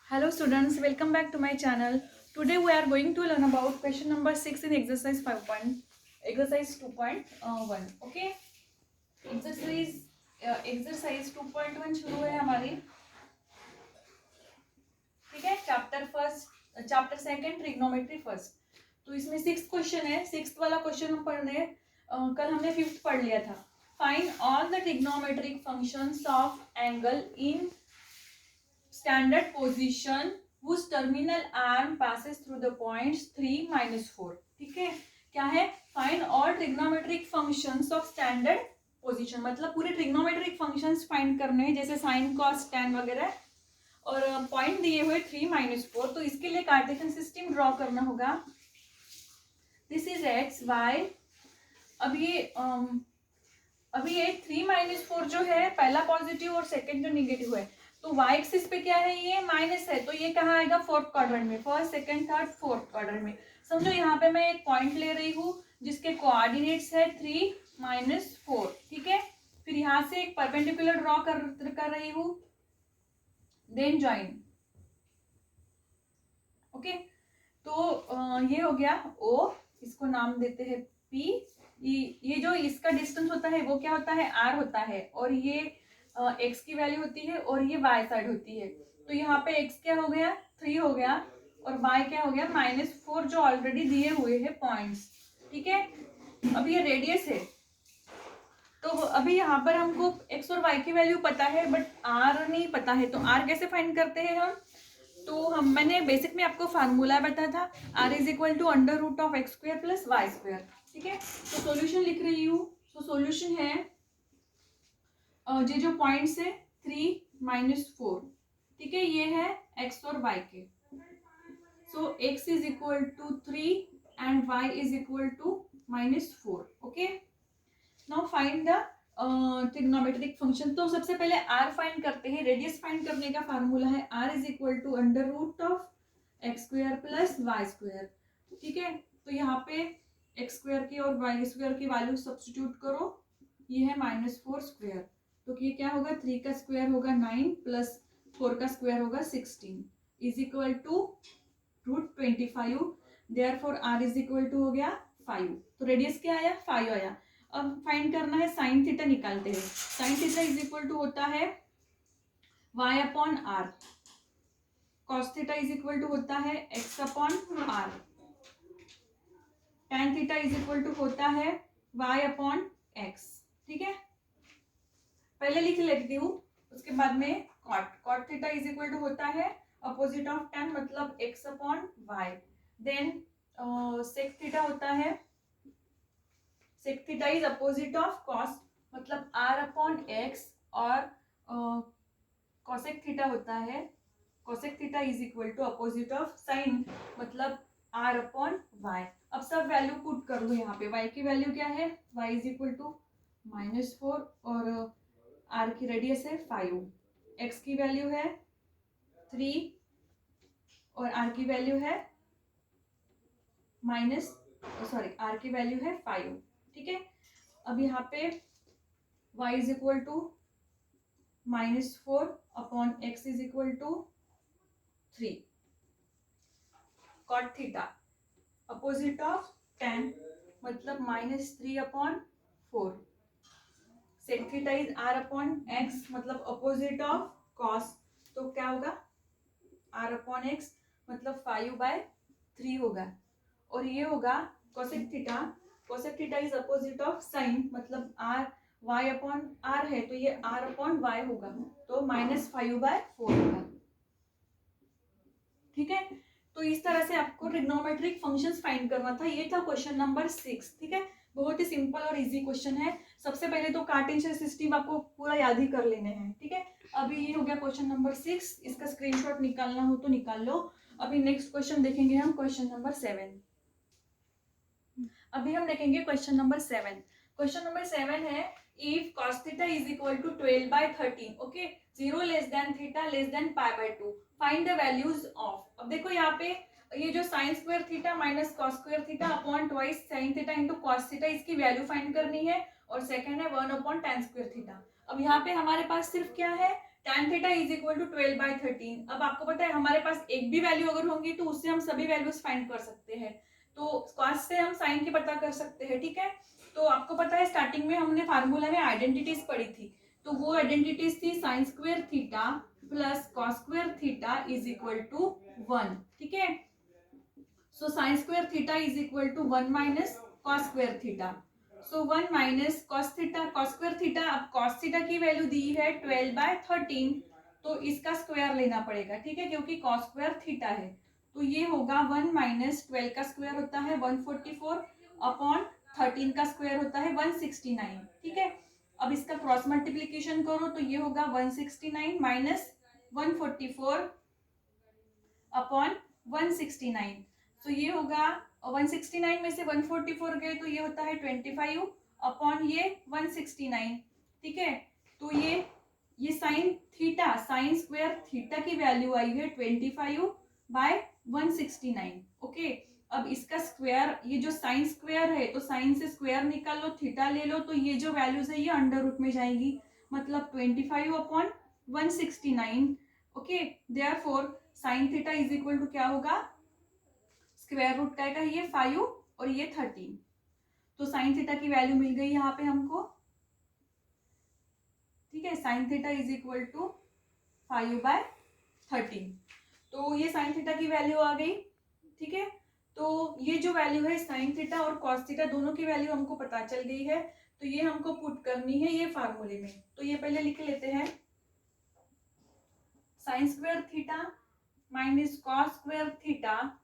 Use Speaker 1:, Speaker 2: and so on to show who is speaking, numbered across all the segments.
Speaker 1: Hello students, welcome back to my channel. Today we are going to learn about question number 6 in exercise 2.1. Okay, exercise 2.1 शुरू है हमारी. ठीक है, chapter second trigonometry first. तो इसमें 6 question है. 6 वाला क्वेश्चन हम पढ़ रहे हैं. कल हमने 5th पढ़ लिया था. Find all the trigonometric functions of angle in standard position whose terminal arm passes through the points 3, -4. ठीक है, क्या है? Find all trigonometric functions of standard position. मतलब पूरे ट्रिग्नोमेट्रिक फंक्शंस फाइंड करने हैं, जैसे साइन कॉस टैन वगैरह. और पॉइंट दिए हुए 3, -4. तो इसके लिए कार्टेशियन सिस्टम ड्रॉ करना होगा. This is X Y. अब ये 3, -4 जो है पहला पॉजिटिव और सेकेंड जो निगेटिव है. तो y एक्सिस पे क्या है? ये माइनस है. तो ये कहाँ आएगा? फोर्थ क्वाड्रेंट में. First, second, third, fourth quadrant में. समझो यहाँ पे मैं एक पॉइंट ले रही हूँ जिसके कोऑर्डिनेट्स है 3, -4. ठीक है, फिर यहाँ से एक परपेंडिकुलर ड्रॉ कर रही हूँ. Then join. ओके, तो ये हो गया O. इसको नाम देते हैं P. ये जो इसका डिस्टेंस होता है वो क्या होता है? R होता है. और ये x की वैल्यू होती है और ये y साइड होती है. तो यहाँ पे x क्या हो गया? 3 हो गया. और y क्या हो गया? -4, जो ऑलरेडी दिए हुए हैं पॉइंट्स. ठीक है, अब ये रेडियस है. तो अभी यहाँ पर हमको x और y की वैल्यू पता है बट r नहीं पता है. तो r कैसे फाइंड करते हैं हम? तो मैंने बेसिक में आपको फार्मूला बताया था. r = √(x² + y². ठीक है, तो सॉल्यूशन लिख रही हूँ. तो सॉल्यूशन है ये जो पॉइंट्स है 3, -4. ठीक है, ये है x और y के. सो x = 3 and y = -4. Okay, now find the trigonometric function. तो सबसे पहले r फाइंड करते हैं. रेडियस फाइंड करने का फार्मूला है r = √(x² + y². ठीक है, तो यहाँ पे x² की और y² की वैल्यू सब्स्टिट्यूट करो. ये है -4². तो ये क्या होगा? 3 का स्क्वायर होगा 9 प्लस 4 का स्क्वायर होगा 16 = √25. देयरफॉर r = हो गया 5. तो रेडियस क्या आया? 5 आया. अब फाइंड करना है साइन थीटा. निकालते हैं. साइन थीटा = होता है y/r. कॉस थीटा = होता है x/r. tan थीटा = होता है y/x. ठीक है, पहले लिख लेती हूँ, उसके बाद में कॉट थीटा = होता है अपोजिट ऑफ tan, मतलब x/y. देन सेक थीटा होता है, sec theta is opposite of cos, मतलब r/x. और कॉसेक थीटा होता है, cosec theta = opposite of sine, मतलब r/y. अब सब वैल्यू पुट कर लो यहाँ पे. y की वैल्यू क्या है? y = -4 और r की रेडियस है 5. x की वैल्यू है 3 और r की वैल्यू है r की वैल्यू है 5. ठीक है, अब यहाँ पे y = -4/x = 3. Cot theta opposite of tan, मतलब -3/4. सेक थीटा इज r/x, मतलब अपोजिट ऑफ कॉस. तो क्या होगा? r/x, मतलब 5/3 होगा. और ये होगा cosec theta. Cosec theta is opposite of sine, मतलब y/r है, तो ये r/y होगा. तो -5/4 होगा. ठीक है, तो इस तरह से आपको ट्रिग्नोमेट्रिक फंक्शंस फाइंड करना था. ये था क्वेश्चन नंबर 6. ठीक है, बहुत ही सिंपल और इजी क्वेश्चन है. सबसे पहले तो कार्टेशियन सिस्टम आपको पूरा याद ही कर लेने हैं. ठीक है, अभी ये हो गया क्वेश्चन नंबर 6. इसका स्क्रीनशॉट निकालना हो तो निकाल लो. अभी नेक्स्ट क्वेश्चन देखेंगे हम, क्वेश्चन नंबर 7. अभी हम देखेंगे क्वेश्चन नंबर 7. क्वेश्चन नंबर 7 है इफ cos theta = 12/13. ओके, 0 θ π/2. Find the values of. अब देखो यहाँ पे ये जो sine square theta minus cos square theta upon twice sine theta into cos theta, इसकी वैल्यू फाइंड करनी है. और सेकंड है 1/tan स्क्वायर थीटा. अब यहाँ पे हमारे पास सिर्फ क्या है? tan theta is equal to 12/13। अब आपको पता है हमारे पास एक भी वैल्यू अगर होंगी तो उससे हम सभी वैल्यूज फाइंड कर सकते हैं। तो cos से हम साइन की पता कर सकते हैं, ठीक है। तो आपको पता है स्टार्टिंग में हमने फार्मूला में आइडेंटिटीज पढ़ी थी, तो वो आइडेंटिटीज थी sine square theta plus cos square theta is equal to 1, ठीक है। So sine square theta is equal to 1 minus cos square theta. So 1 minus cos theta, cos square theta, अब cos theta की value दी है 12/13, तो इसका square लेना पड़ेगा, ठीक है, क्योंकि कॉस स्क्वायर थीटा है। तो ये होगा 1 माइनस 12 का स्क्वायर होता है 144 अपॉन 13 का स्क्वायर होता है 169, ठीक है। अब इसका क्रॉस मल्टीप्लीकेशन करो तो ये होगा 169 माइनस 144 अपॉन 169। तो ये होगा 169 में से 144 गए तो ये होता है 25 अपॉन ये 169, ठीक है। तो ये sine theta, sign square theta की वैल्यू आई है 25/169, ओके। अब इसका स्क्वायर, ये जो साइन स्क्वायर है तो साइन से स्क्वायर निकाल लो, थीटा ले लो, तो ये जो वैल्यूज है ये अंडर रूट में जाएगी, मतलब 25 upon 169, okay. Therefore sine theta is equal to क्या होगा, स्क्वायर रूट का ये 5 और ये 13। तो साइन थीटा की वैल्यू मिल गई यहाँ पे हमको, ठीक है। Sine theta is equal to 5/13। तो ये साइन थीटा की वैल्यू आ गई, ठीक है। तो ये जो वैल्यू है साइन थीटा और कॉस थीटा दोनों की वैल्यू हमको पता चल गई है, तो ये हमको पुट करनी है ये फार्मूले में। तो ये पहले लिख लेते हैं, sign square theta minus cos square theta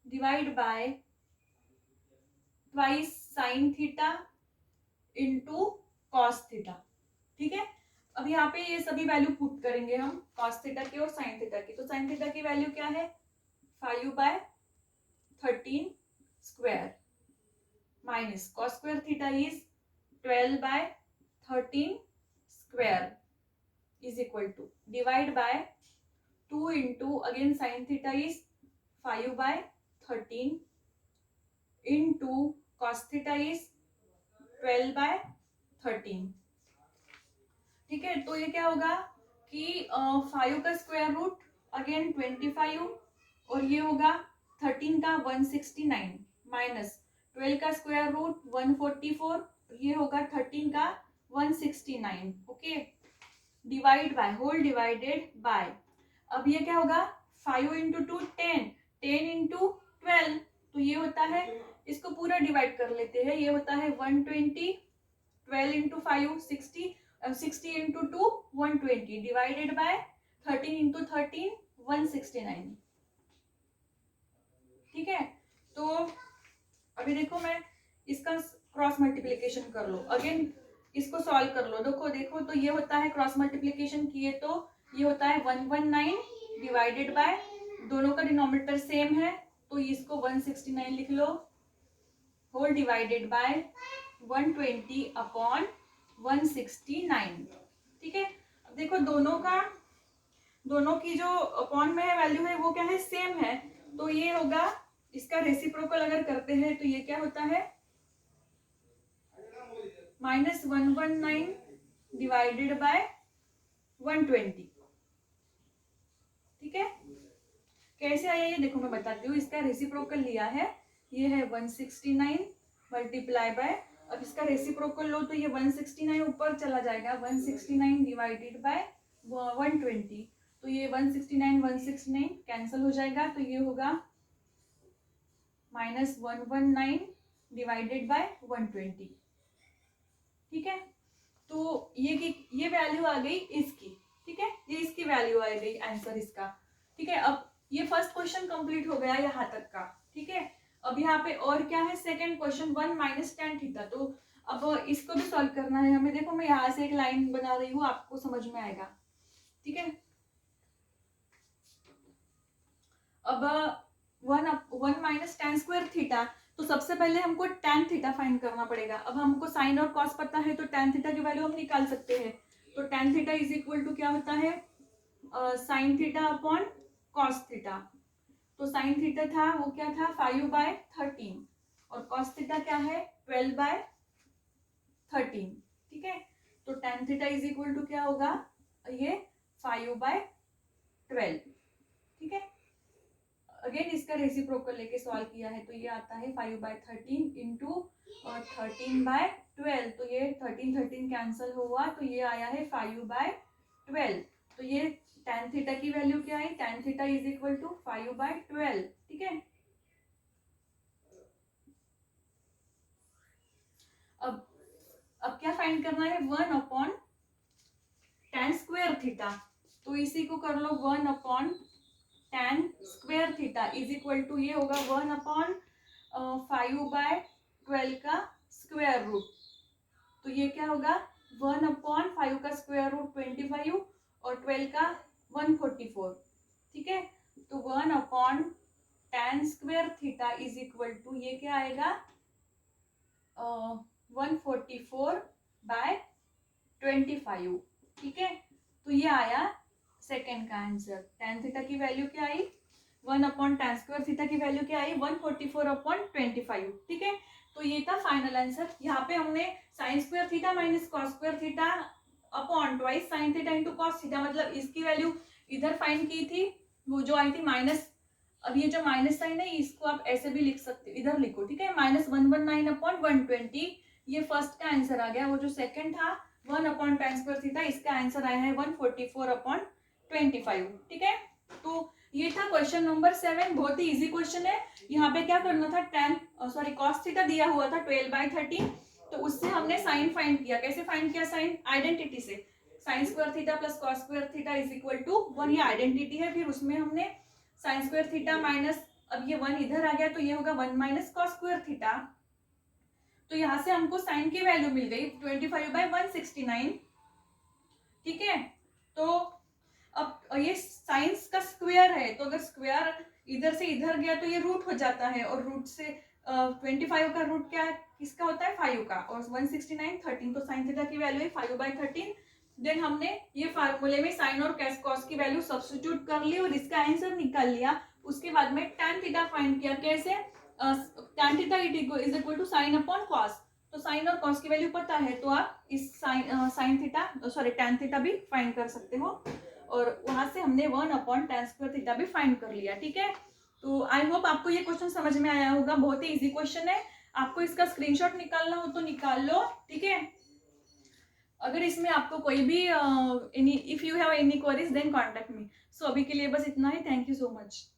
Speaker 1: divide by twice sine theta into cos theta, ठीक है। अब यहाँ पे ये सभी वैल्यू पुट करेंगे हम, कॉस थीटा की और साइन थीटा की। तो साइन थीटा की वैल्यू क्या है 5/13 square minus cos square theta is 12/13 square is equal to divide by 2 into again sine theta is 5/13 into cos theta is 12/13, ठीक है। तो ये क्या होगा कि 5 का स्क्वायर रूट अगेन 25 और ये होगा 13 का 169 माइनस 12 का स्क्वायर रूट 144, ये होगा 13 का 169, okay. Divide by, whole divided by, अब ये क्या होगा 5 इंटू 2 10, 10 इंटू 12, तो ये होता है, इसको पूरा डिवाइड कर लेते हैं, ये होता है 120, 12 into 5 60, 60 into 2 120 divided by 13 into 13 169, ठीक है। तो अभी देखो मैं इसका क्रॉस मल्टीप्लिकेशन कर लो, अगेन इसको सॉल्व कर लो, देखो तो ये होता है क्रॉस मल्टीप्लिकेशन किए तो ये होता है 119 डिवाइडेड बाय, दोनों का डिनोमिनेटर सेम है तो इसको 169 लिख लो, होल डिवाइडेड बाय 120 अपॉन 169, ठीक है। अब देखो दोनों की जो अपॉन में वैल्यू है वो क्या है, सेम है, तो ये होगा, इसका रेसिप्रोकल अगर करते हैं तो ये क्या होता है -119 डिवाइडेड बाय 120, ठीक है। कैसे आया ये देखो मैं बताती हूँ, इसका रेसिप्रोकल लिया है, ये है 169 मल्टीप्लाई बाय, अब इसका रेसिप्रोकल लो तो ये 169 ऊपर चला जाएगा, 169 डिवाइडेड बाय 120, तो ये 169 कैंसिल हो जाएगा, तो ये होगा -119 डिवाइडेड बाय 120, ठीक है। तो ये वैल्यू आ गई इसकी, ठीक है, ये इसकी वैल्यू आ गई आंसर इसका, ठीक है। अब ये फर्स्ट क्वेश्चन कंप्लीट हो गया यहाँ तक का, ठीक है। अब यहाँ पे और क्या है, second question 1 minus tan theta, तो अब इसको भी सॉल्व करना है हमें। देखो मैं यहाँ से एक लाइन बना रही हूँ, आपको समझ में आएगा, ठीक है। अब 1 माइनस tan स्क्वायर थीटा, तो सबसे पहले हमको tan थीटा फाइंड करना पड़ेगा। अब हमको साइन और कॉस पता है तो tan थीटा की वैल्यू हम निकाल सकते हैं। तो tan theta is equal to क्या होता है sine theta upon cos theta. तो साइन थीटा था वो क्या था 5/13 और कॉस थीटा क्या है 12/13, ठीक है। तो tan theta is equal to क्या होगा, ये 5/12, ठीक है। अगेन इसका रेसिप्रोकल लेके सॉल्व किया है तो ये आता है 5/13 इंटू 13/12, तो ये 13 कैंसिल हुआ तो ये आया है 5/12। तो ये tan थीटा की वैल्यू क्या आई, tan theta is equal to 5/12, ठीक है। अब क्या फाइंड करना है, 1/tan² थीटा, तो इसी को कर लो 1/tan² theta is equal to ये होगा 1/5/12 का स्क्वायर रूट, तो ये क्या होगा 1/5 का स्क्वायर रूट 25 और 12 का 144, ठीक है। तो 1/tan² theta is equal to ये क्या आएगा 144/25, ठीक है। तो ये आया सेकेंड का आंसर। tan थीटा की वैल्यू क्या आई, 1/tan² थीटा की वैल्यू क्या आई 144/25, ठीक है। तो ये था फाइनल आंसर। यहाँ पे हमने sin² theta minus cos² theta upon twice sin theta into cos theta, मतलब इसकी वैल्यू इधर फाइंड की थी, वो जो आई थी माइनस, अब ये जो माइनस साइन है इसको आप ऐसे भी लिख सकते हो, इधर लिखो, ठीक है, -119/120, ये फर्स्ट का आंसर आ गया। वो जो सेकंड था 1/tan² थीटा, इसका आंसर आया है 144/25, ठीक है। तो ये था क्वेश्चन नंबर 7, बहुत ही इजी क्वेश्चन है। यहाँ पे क्या करना था, cos थीटा दिया हुआ था 12/13, तो उससे हमने साइन फाइंड किया। कैसे फाइंड किया साइन, आइडेंटिटी से, sin² theta plus cos² theta is equal to 1, ये आइडेंटिटी है। फिर उसमें हमने sin² थीटा माइनस, अब ये 1 इधर आ गया तो ये होगा 1 माइनस cos² थीटा, तो यहाँ से हमको साइन की वैल्यू मिल गई 25/169, ठीक है। तो अब ये साइंस का स्क्वायर है, तो अगर स्क्वायर इधर से इधर गया तो ये रूट हो जाता है, और रूट से 25 का रूट क्या किसका होता है 5 का, और 169 13, तो साइन थीटा की वैल्यू है 5/13। देन हमने ये फार्मूले में साइन और कॉस की वैल्यू सब्स्टिट्यूट कर ली और इसका आंसर निकाल लिया। उसके बाद में tan थीटा फाइंड किया, कैसे, tan theta is equal to sine upon cos, तो साइन और कॉस की वैल्यू पता है तो आप इस साइन थीटा tan थीटा भी फाइंड कर सकते हो, और वहां से हमने 1/tan² थीटा भी फाइंड कर लिया, ठीक है। तो आई होप आपको ये क्वेश्चन समझ में आया होगा, बहुत ही इजी क्वेश्चन है। आपको इसका स्क्रीनशॉट निकालना हो तो निकाल लो, ठीक है। अगर इसमें आपको कोई भी if you have any queries then contact me. So अभी के लिए बस इतना ही, थैंक यू सो मच।